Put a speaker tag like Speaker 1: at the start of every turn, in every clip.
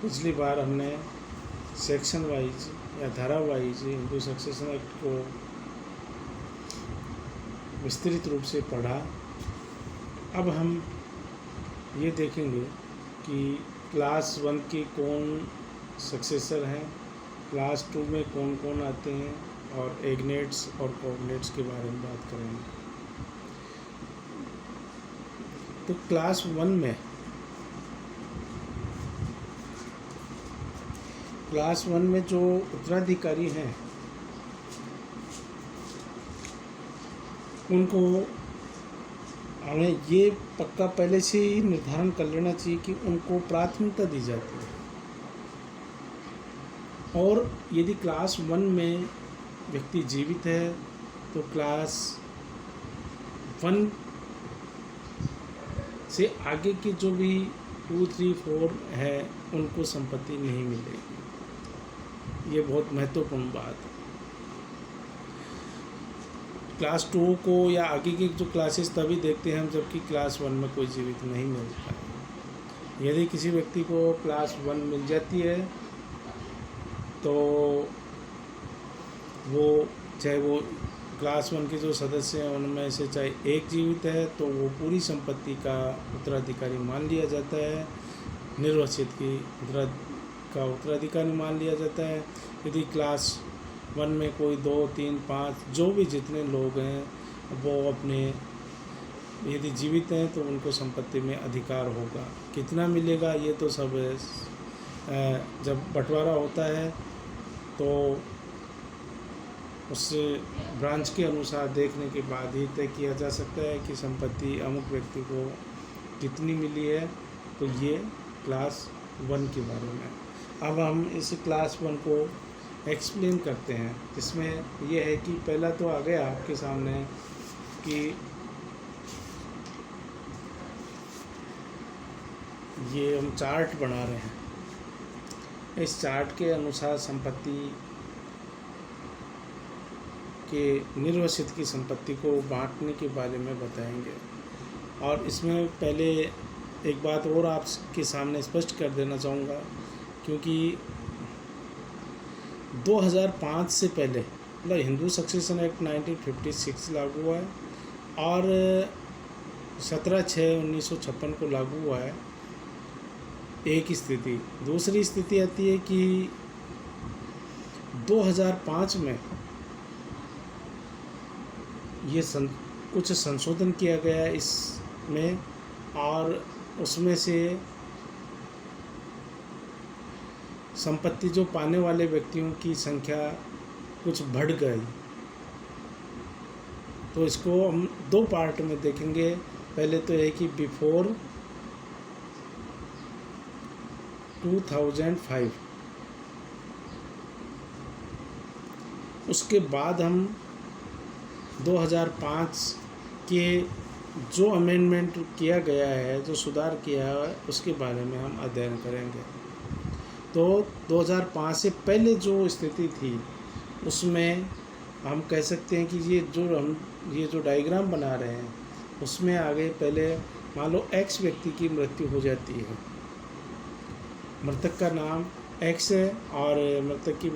Speaker 1: पिछली बार हमने section wise या धारा वाइज हिंदू सक्सेशन एक्ट को विस्तृत रूप से पढ़ा। अब हम ये देखेंगे कि क्लास 1 के कौन सक्सेसर हैं, क्लास 2 में कौन कौन आते हैं, और एग्नेट्स और कॉग्नेट्स के बारे में बात करेंगे। तो क्लास 1 में जो उत्तराधिकारी हैं उनको हमें ये पक्का पहले से ही निर्धारण कर लेना चाहिए कि उनको प्राथमिकता दी जाती है। और यदि क्लास 1 में व्यक्ति जीवित है तो क्लास 1 से आगे के जो भी 2, 3, 4 है उनको संपत्ति नहीं मिलेगी। ये बहुत महत्वपूर्ण बात है। क्लास 2 को या आगे की जो क्लासेस तभी देखते हैं हम जबकि क्लास 1 में कोई जीवित नहीं मिलता है। यदि किसी व्यक्ति को क्लास 1 मिल जाती है तो वो चाहे वो क्लास 1 के जो सदस्य हैं उनमें से चाहे एक जीवित है तो वो पूरी संपत्ति का उत्तराधिकारी मान लिया जाता है, निर्वसित की उत्तराधिकारी मान लिया जाता है। यदि क्लास 1 में कोई 2, 3, 5 जो भी जितने लोग हैं वो अपने यदि जीवित हैं तो उनको संपत्ति में अधिकार होगा। कितना मिलेगा ये तो सब जब बंटवारा होता है तो उस ब्रांच के अनुसार देखने के बाद ही तय किया जा सकता है कि संपत्ति अमुक व्यक्ति को कितनी मिली है। तो ये क्लास 1 के बारे में। अब हम इस क्लास 1 को एक्सप्लेन करते हैं, जिसमें यह है कि पहला तो आ गया आपके सामने कि ये हम चार्ट बना रहे हैं। इस चार्ट के अनुसार संपत्ति के निर्वसित की संपत्ति को बांटने के बारे में बताएंगे। और इसमें पहले एक बात और आपके सामने स्पष्ट कर देना चाहूँगा, क्योंकि 2005 से पहले मतलब हिंदू सक्सेशन एक्ट 1956 लागू हुआ है और 17/6/1956 को लागू हुआ है। एक स्थिति। दूसरी स्थिति आती है कि 2005 में ये कुछ संशोधन किया गया इसमें, और उसमें से संपत्ति जो पाने वाले व्यक्तियों की संख्या कुछ बढ़ गई। तो इसको हम 2 पार्ट में देखेंगे। पहले तो है कि बिफोर 2005, उसके बाद हम 2005 के जो अमेंडमेंट किया गया है, जो सुधार किया है, उसके बारे में हम अध्ययन करेंगे। तो 2005 से पहले जो स्थिति थी उसमें हम कह सकते हैं कि ये जो डायग्राम बना रहे हैं उसमें आगे पहले मान लो X व्यक्ति की मृत्यु हो जाती है, मृतक का नाम X है और मृतक की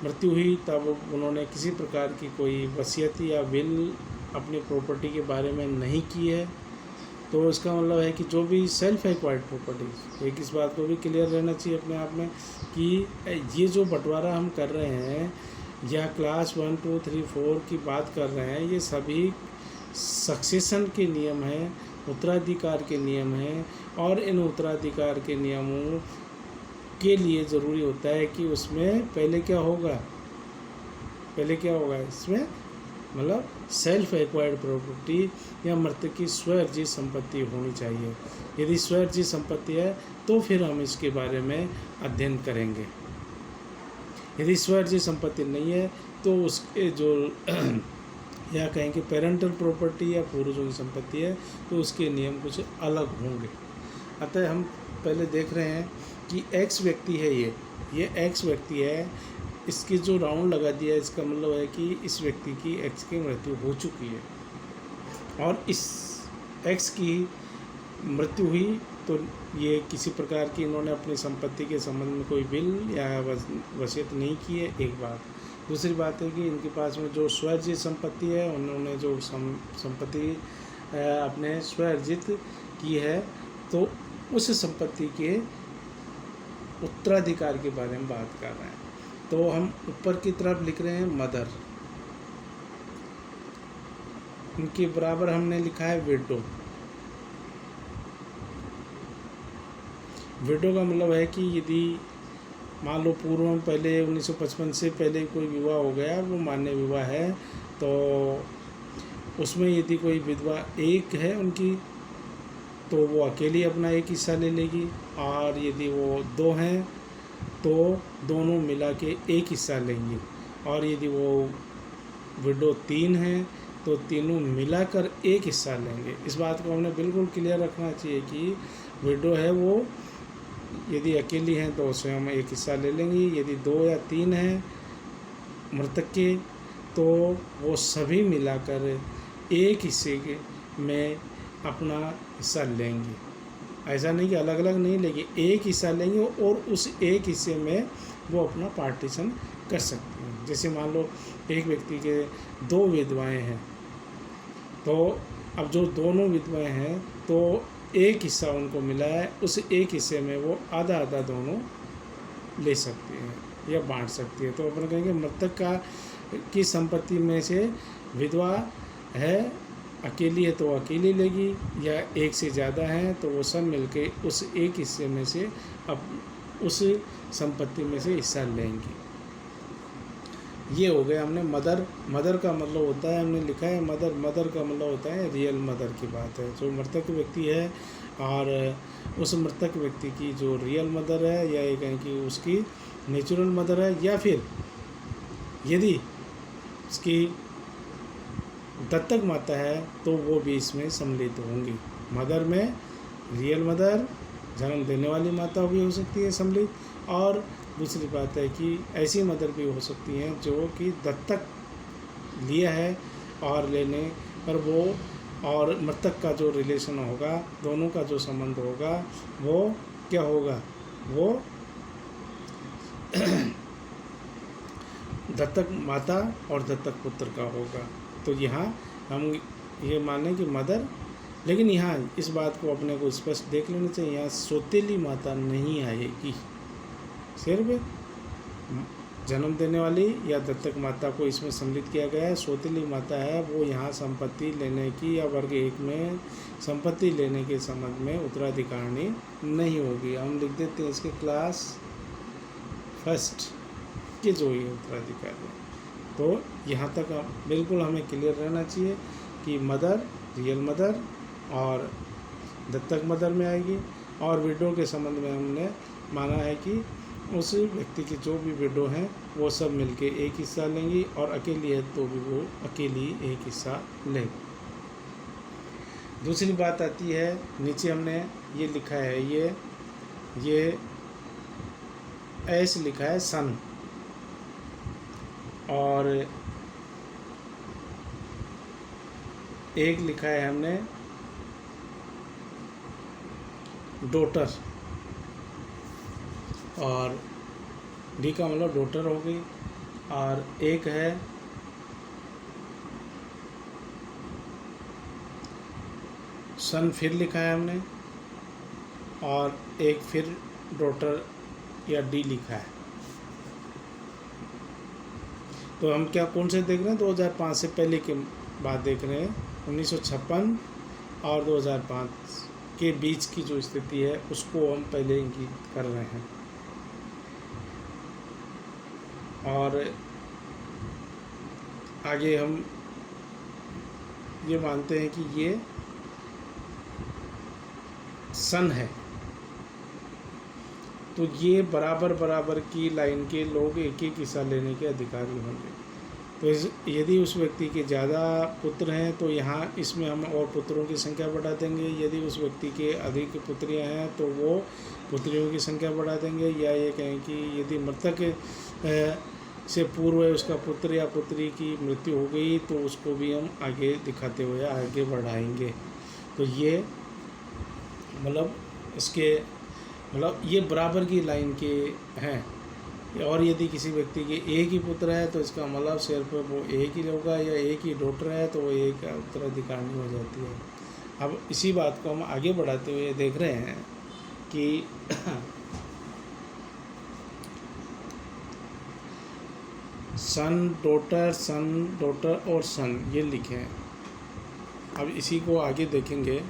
Speaker 1: मृत्यु हुई, तब उन्होंने किसी प्रकार की कोई वसीयत या विल अपनी प्रॉपर्टी के बारे में नहीं की है। तो इसका मतलब है कि जो भी सेल्फ एक्वायर्ड प्रॉपर्टी, एक इस बात को भी क्लियर रहना चाहिए अपने आप में कि ये जो बंटवारा हम कर रहे हैं या क्लास 1, 2, 3, 4 की बात कर रहे हैं, ये सभी सक्सेशन के नियम हैं, उत्तराधिकार के नियम हैं। और इन उत्तराधिकार के नियमों के लिए ज़रूरी होता है कि उसमें पहले क्या होगा इसमें मतलब सेल्फ एक्वायर्ड प्रॉपर्टी या मृतक की स्वअर्जित संपत्ति होनी चाहिए। यदि स्वअर्जित संपत्ति है तो फिर हम इसके बारे में अध्ययन करेंगे। यदि स्वअर्जित संपत्ति नहीं है तो उसके जो या कहेंगे पेरेंटल प्रॉपर्टी या पूर्वजों की संपत्ति है तो उसके नियम कुछ अलग होंगे। अतः हम पहले देख रहे हैं कि X व्यक्ति है, ये X व्यक्ति है, इसकी जो राउंड लगा दिया इसका मतलब है कि इस व्यक्ति की X की मृत्यु हो चुकी है और इस X की मृत्यु हुई तो ये किसी प्रकार की इन्होंने अपनी संपत्ति के संबंध में कोई बिल या वसीयत नहीं की है, एक बात। दूसरी बात है कि इनके पास में जो स्वअर्जित संपत्ति है, उन्होंने जो संपत्ति अपने स्वअर्जित की है, तो उस संपत्ति के उत्तराधिकार के बारे में बात कर रहे हैं। तो हम ऊपर की तरफ लिख रहे हैं मदर, इनके बराबर हमने लिखा है विडो। विडो का मतलब है कि यदि मान लो पूर्व में पहले 1955 से पहले कोई विवाह हो गया, वो मान्य विवाह है, तो उसमें यदि कोई विधवा एक है उनकी, तो वो अकेली अपना एक हिस्सा ले लेगी, और यदि वो दो हैं तो दोनों मिला के एक हिस्सा लेंगी, और यदि वो विडो तीन हैं तो तीनों मिलाकर एक हिस्सा लेंगे। इस बात को हमने बिल्कुल क्लियर रखना चाहिए कि विडो है वो यदि अकेली हैं तो स्वयं एक हिस्सा ले लेंगी, यदि दो या तीन हैं मृतक के तो वो सभी मिलाकर एक हिस्से में अपना हिस्सा लेंगी। ऐसा नहीं कि अलग अलग नहीं लेंगे, एक हिस्सा लेंगे और उस एक हिस्से में वो अपना पार्टीशन कर सकते हैं। जैसे मान लो एक व्यक्ति के दो विधवाएं हैं, तो अब जो दोनों विधवाएं हैं तो एक हिस्सा उनको मिला है, उस एक हिस्से में वो आधा आधा दोनों ले सकते हैं या बांट सकती है। तो अपन कहेंगे मृतक की संपत्ति में से विधवा है, अकेली है तो अकेली लेगी, या एक से ज़्यादा हैं तो वो सब मिलके उस एक हिस्से में से अब उस संपत्ति में से हिस्सा लेंगी। ये हो गया हमने मदर। मदर का मतलब होता है, हमने लिखा है मदर, मदर का मतलब होता है रियल मदर की बात है, जो मृतक व्यक्ति है और उस मृतक व्यक्ति की जो रियल मदर है, या ये कहें कि उसकी नेचुरल मदर है, या फिर यदि उसकी दत्तक माता है तो वो भी इसमें सम्मिलित होंगी। मदर में रियल मदर, जन्म देने वाली माता भी हो सकती है सम्मिलित, और दूसरी बात है कि ऐसी मदर भी हो सकती हैं जो कि दत्तक लिया है और लेने पर वो और मृतक का जो रिलेशन होगा, दोनों का जो संबंध होगा वो क्या होगा, वो दत्तक माता और दत्तक पुत्र का होगा। तो यहाँ हम ये माने कि मदर, लेकिन यहाँ इस बात को अपने को स्पष्ट देख लेना चाहिए, यहाँ सौतेली माता नहीं आएगी, सिर्फ जन्म देने वाली या दत्तक माता को इसमें सम्मिलित किया गया है। सौतेली माता है वो यहाँ संपत्ति लेने की या वर्ग एक में संपत्ति लेने के संबंध में उत्तराधिकारी नहीं होगी। हम लिख देते हैं इसके क्लास फर्स्ट के जो ये उत्तराधिकारी है। तो यहाँ तक बिल्कुल हमें क्लियर रहना चाहिए कि मदर रियल मदर और दत्तक मदर में आएगी, और विडो के संबंध में हमने माना है कि उस व्यक्ति के जो भी विडो हैं वो सब मिलके एक हिस्सा लेंगी, और अकेली है तो भी वो अकेली एक हिस्सा लेंगी। दूसरी बात आती है, नीचे हमने ये लिखा है, ये ऐसे लिखा है सन, और एक लिखा है हमने डॉटर, और डी का मतलब डॉटर हो गई, और एक है सन फिर लिखा है हमने, और एक फिर डॉटर या डी लिखा है। तो हम क्या कौन से देख रहे हैं, 2005 से पहले के बात देख रहे हैं। 1956 और 2005 के बीच की जो स्थिति है उसको हम पहले इंगित कर रहे हैं, और आगे हम ये मानते हैं कि ये सन है, तो ये बराबर बराबर की लाइन के लोग एक एक हिस्सा लेने के अधिकारी होंगे। तो यदि उस व्यक्ति के ज़्यादा पुत्र हैं तो यहाँ इसमें हम और पुत्रों की संख्या बढ़ा देंगे, यदि उस व्यक्ति के अधिक पुत्रियाँ हैं तो वो पुत्रियों की संख्या बढ़ा देंगे, या ये कहें कि यदि मृतक से पूर्व उसका पुत्र या पुत्री की मृत्यु हो गई तो उसको भी हम आगे दिखाते हुए आगे बढ़ाएंगे। तो ये मतलब उसके मतलब ये बराबर की लाइन के हैं। और यदि किसी व्यक्ति के एक ही पुत्र है तो इसका मतलब सिर्फ वो एक ही होगा, या एक ही डॉटर है तो वो एक उत्तराधिकारणी हो जाती है। अब इसी बात को हम आगे बढ़ाते हुए देख रहे हैं कि सन डॉटर और सन ये लिखे हैं। अब इसी को आगे देखेंगे